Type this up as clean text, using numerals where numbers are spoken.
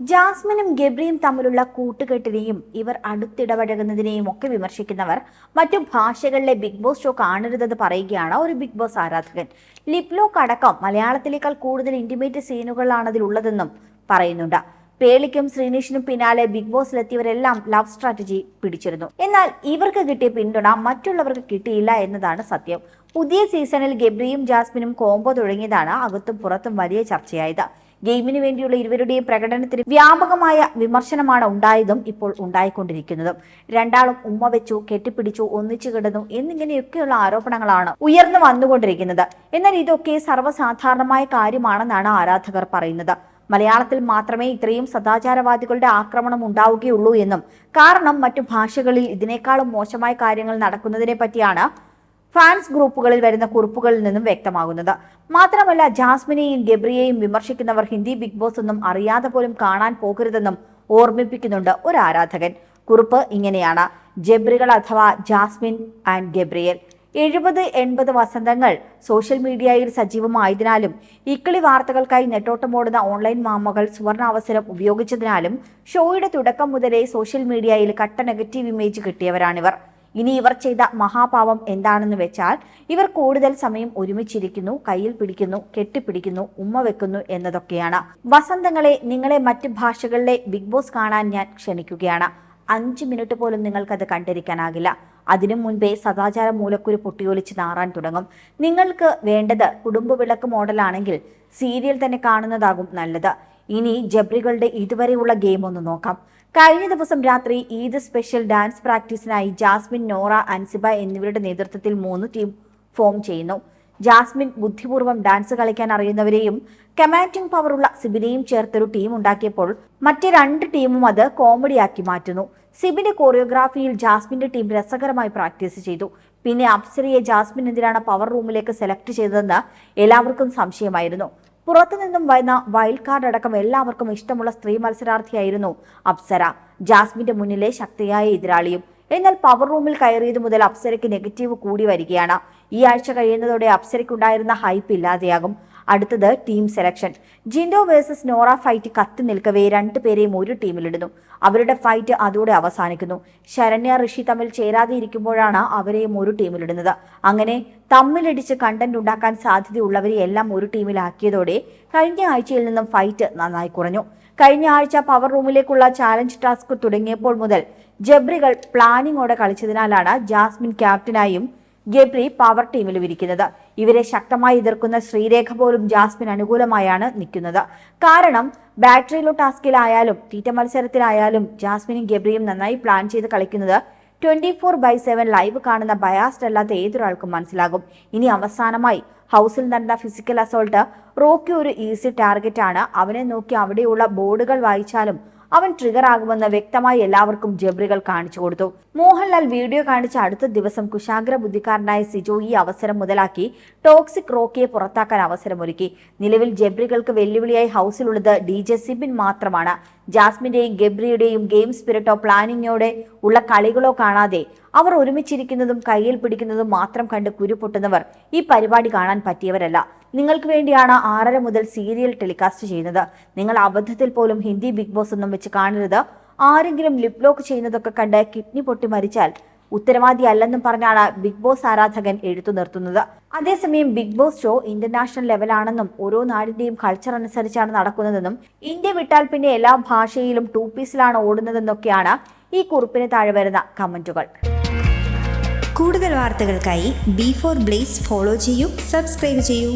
ജാസ്മിനും ഗബ്രിയും തമ്മിലുള്ള കൂട്ടുകെട്ടിനെയും ഇവർ അടുത്തിടപഴകുന്നതിനെയും ഒക്കെ വിമർശിക്കുന്നവർ മറ്റു ഭാഷകളിലെ ബിഗ് ബോസ് ഷോ കാണരുതെന്ന് പറയുകയാണ് ഒരു ബിഗ് ബോസ് ആരാധകൻ. ലിപ്ലോക്ക് അടക്കം മലയാളത്തിലേക്കാൾ കൂടുതൽ ഇന്റിമേറ്റ് സീനുകളാണ് അതിലുള്ളതെന്നും പറയുന്നുണ്ട്. പേളിക്കും ശ്രീനിഷിനും പിന്നാലെ ബിഗ് ബോസിലെത്തിയവരെല്ലാം ലവ് സ്ട്രാറ്റജി പിടിച്ചിരുന്നു. എന്നാൽ ഇവർക്ക് കിട്ടിയ പിന്തുണ മറ്റുള്ളവർക്ക് കിട്ടിയില്ല എന്നതാണ് സത്യം. പുതിയ സീസണിൽ ഗബ്രിയും ജാസ്മിനും കോംബോ തുടങ്ങിയതാണ് അകത്തും പുറത്തും വലിയ ചർച്ചയായത്. ഗെയിമിന് വേണ്ടിയുള്ള ഇരുവരുടെയും പ്രകടനത്തിന് വ്യാപകമായ വിമർശനമാണ് ഉണ്ടായതും ഇപ്പോൾ ഉണ്ടായിക്കൊണ്ടിരിക്കുന്നതും. രണ്ടാളും ഉമ്മ വെച്ചു, കെട്ടിപ്പിടിച്ചു, ഒന്നിച്ചു കിടന്നു എന്നിങ്ങനെയൊക്കെയുള്ള ആരോപണങ്ങളാണ് ഉയർന്നു വന്നുകൊണ്ടിരിക്കുന്നത്. എന്നാൽ ഇതൊക്കെ സർവ്വസാധാരണമായ കാര്യമാണെന്നാണ് ആരാധകർ പറയുന്നത്. മലയാളത്തിൽ മാത്രമേ ഇത്രയും സദാചാരവാദികളുടെ ആക്രമണം ഉണ്ടാവുകയുള്ളൂ എന്നും, കാരണം മറ്റു ഭാഷകളിൽ ഇതിനേക്കാളും മോശമായ കാര്യങ്ങൾ നടക്കുന്നതിനെ പറ്റിയാണ് ഫാൻസ് ഗ്രൂപ്പുകളിൽ വരുന്ന കുറിപ്പുകളിൽ നിന്നും വ്യക്തമാകുന്നത്. മാത്രമല്ല, ജാസ്മിനെയും ഗബ്രിയെയും വിമർശിക്കുന്നവർ ഹിന്ദി ബിഗ് ബോസ് ഒന്നും അറിയാതെ പോലും കാണാൻ പോകരുതെന്നും ഓർമ്മിപ്പിക്കുന്നുണ്ട് ഒരു ആരാധകൻ. കുറിപ്പ് ഇങ്ങനെയാണ്: ജബ്രികൾ അഥവാ ജാസ്മിൻ ആൻഡ് ഗബ്രിയൽ 70-80 വസന്തങ്ങൾ സോഷ്യൽ മീഡിയയിൽ സജീവമായതിനാലും ഇക്കിളി വാർത്തകൾക്കായി നെട്ടോട്ടമോടുന്ന ഓൺലൈൻ മാമകൾ സുവർണ അവസരം ഉപയോഗിച്ചതിനാലും ഷോയുടെ തുടക്കം മുതലേ സോഷ്യൽ മീഡിയയിൽ കട്ട നെഗറ്റീവ് ഇമേജ് കിട്ടിയവരാണിവർ. ഇനി ഇവർ ചെയ്ത മഹാപാപം എന്താണെന്ന് വെച്ചാൽ, ഇവർ കൂടുതൽ സമയം ഒരുമിച്ചിരിക്കുന്നു, കയ്യിൽ പിടിക്കുന്നു, കെട്ടിപ്പിടിക്കുന്നു, ഉമ്മ വെക്കുന്നു എന്നതൊക്കെയാണ്. വസന്തങ്ങളെ, നിങ്ങളെ മറ്റ് ഭാഷകളിലെ ബിഗ് ബോസ് കാണാൻ ഞാൻ ക്ഷണിക്കുകയാണ്. 5 മിനിറ്റ് പോലും നിങ്ങൾക്കത് കണ്ടിരിക്കാനാകില്ല. അതിനു മുൻപേ സദാചാര മൂലക്കുരു പൊട്ടിയൊലിച്ച് നാറാൻ തുടങ്ങും. നിങ്ങൾക്ക് വേണ്ടത് കുടുംബ വിളക്ക് മോഡലാണെങ്കിൽ സീരിയൽ തന്നെ കാണുന്നതാകും നല്ലത്. ഇനി ജബ്രികളുടെ ഇതുവരെയുള്ള ഗെയിം ഒന്ന് നോക്കാം. കഴിഞ്ഞ ദിവസം രാത്രി ഈദ് സ്പെഷ്യൽ ഡാൻസ് പ്രാക്ടീസിനായി ജാസ്മിൻ, നോറ, അൻസിബ എന്നിവരുടെ നേതൃത്വത്തിൽ 3 ടീം ഫോം ചെയ്യുന്നു. ജാസ്മിൻ ബുദ്ധിപൂർവ്വം ഡാൻസ് കളിക്കാൻ അറിയുന്നവരെയും കമാൻഡിംഗ് പവറുള്ള സിബിനെയും ചേർത്തൊരു ടീം ഉണ്ടാക്കിയപ്പോൾ മറ്റ് 2 ടീമും അത് കോമഡിയാക്കി മാറ്റുന്നു. സിബിന്റെ കോറിയോഗ്രാഫിയിൽ ജാസ്മിന്റെ ടീം രസകരമായി പ്രാക്ടീസ് ചെയ്തു. പിന്നെ അപ്സരയെ ജാസ്മിൻ എന്തിനാണ് പവർ റൂമിലേക്ക് സെലക്ട് ചെയ്തതെന്ന് എല്ലാവർക്കും സംശയമായിരുന്നു. പുറത്തുനിന്നും വന്ന വൈൽഡ് കാർഡ് അടക്കം എല്ലാവർക്കും ഇഷ്ടമുള്ള സ്ത്രീ മത്സരാർത്ഥിയായിരുന്നു അപ്സര, ജാസ്മിന്റെ മുന്നിലെ ശക്തിയായ എതിരാളിയും. എന്നാൽ പവർ റൂമിൽ കയറിയത് മുതൽ അപ്സരയ്ക്ക് നെഗറ്റീവ് കൂടി വരികയാണ്. ഈ ആഴ്ച കഴിയുന്നതോടെ അപ്സരയ്ക്കുണ്ടായിരുന്ന ഹൈപ്പ് ഇല്ലാതെയാകും. അടുത്തത് team selection. Jinto versus Nora fight കത്തി നിൽക്കവേ 2 പേരെയും ഒരു ടീമിലിടുന്നു. അവരുടെ ഫൈറ്റ് അതോടെ അവസാനിക്കുന്നു. ശരണ്യ, ഋഷി തമ്മിൽ ചേരാതെ ഇരിക്കുമ്പോഴാണ് അവരെയും ഒരു ടീമിലിടുന്നത്. അങ്ങനെ തമ്മിലടിച്ച് കണ്ടന്റ് ഉണ്ടാക്കാൻ സാധ്യതയുള്ളവരെ എല്ലാം ഒരു ടീമിലാക്കിയതോടെ കഴിഞ്ഞ ആഴ്ചയിൽ നിന്നും ഫൈറ്റ് നന്നായി കുറഞ്ഞു. കഴിഞ്ഞ ആഴ്ച പവർ റൂമിലേക്കുള്ള ചാലഞ്ച് ടാസ്ക് തുടങ്ങിയപ്പോൾ മുതൽ ജബ്രികൾ പ്ലാനിങ്ങോടെ കളിച്ചതിനാലാണ് ജാസ്മിൻ ക്യാപ്റ്റനായും ഗബ്രി പവർ ടീമിലും ഇരിക്കുന്നത്. ഇവരെ ശക്തമായി എതിർക്കുന്ന ശ്രീരേഖ പോലും ജാസ്മിൻ അനുകൂലമായാണ് നിൽക്കുന്നത്. കാരണം ബാറ്ററിയിലോ ടാസ്കിലായാലും തീറ്റ മത്സരത്തിലായാലും ജാസ്മിനും ഗബ്രിയും നന്നായി പ്ലാൻ ചെയ്ത് കളിക്കുന്നത് 24/7 ലൈവ് കാണുന്ന ബയാസ്ഡ് അല്ലാത്ത ഏതൊരാൾക്കും മനസ്സിലാകും. ഇനി അവസാനമായി ഹൗസിൽ നടന്ന ഫിസിക്കൽ അസോൾട്ട് റോക്കി ഒരു ഈസി ടാർഗറ്റ് ആണ്. അവനെ നോക്കി അവിടെയുള്ള ബോർഡുകൾ വായിച്ചാലും അവൻ ട്രിഗർ ആകുമെന്ന് വ്യക്തമായി എല്ലാവർക്കും ജബ്രികൾ കാണിച്ചു കൊടുത്തു. മോഹൻലാൽ വീഡിയോ കാണിച്ച അടുത്ത ദിവസം കുശാഗ്ര ബുദ്ധിക്കാരനായ സിജോ ഈ അവസരം മുതലാക്കി ടോക്സിക് റോക്കിയെ പുറത്താക്കാൻ അവസരമൊരുക്കി. നിലവിൽ ജബ്രികൾക്ക് വെല്ലുവിളിയായി ഹൗസിലുള്ളത് DJ സിബിൻ മാത്രമാണ്. ജാസ്മിന്റെയും ഗബ്രിയുടെയും ഗെയിം സ്പിരിറ്റോ പ്ലാനിങ്ങോടെ ഉള്ള കളികളോ കാണാതെ അവർ ഒരുമിച്ചിരിക്കുന്നതും കയ്യിൽ പിടിക്കുന്നതും മാത്രം കണ്ട് കുരുപൊട്ടുന്നവർ ഈ പരിപാടി കാണാൻ പറ്റിയവരല്ല. നിങ്ങൾക്ക് വേണ്ടിയാണ് 6:30 മുതൽ സീരിയൽ ടെലികാസ്റ്റ് ചെയ്യുന്നത്. നിങ്ങൾ അബദ്ധത്തിൽ പോലും ഹിന്ദി ബിഗ് ബോസ് ഒന്നും വെച്ച് കാണരുത്. ആരെങ്കിലും ലിപ്ലോക്ക് ചെയ്യുന്നതൊക്കെ കണ്ട് കിഡ്നി പൊട്ടി മരിച്ചാൽ ഉത്തരവാദി അല്ലെന്നും പറഞ്ഞാണ് ബിഗ് ബോസ് ആരാധകൻ എഴുത്തു നിർത്തുന്നത്. അതേസമയം ബിഗ് ബോസ് ഷോ ഇന്റർനാഷണൽ ലെവലാണെന്നും ഓരോ നാടിന്റെയും കൾച്ചർ അനുസരിച്ചാണ് നടക്കുന്നതെന്നും ഇന്ത്യ വിട്ടാൽ പിന്നെ എല്ലാ ഭാഷയിലും 2 പീസിലാണ് ഓടുന്നതെന്നൊക്കെയാണ് ഈ കുറിപ്പിന് താഴെ വരുന്ന കമന്റുകൾ. കൂടുതൽ വാർത്തകൾക്കായി B4 Blaze ഫോളോ ചെയ്യൂ, സബ്സ്ക്രൈബ് ചെയ്യൂ.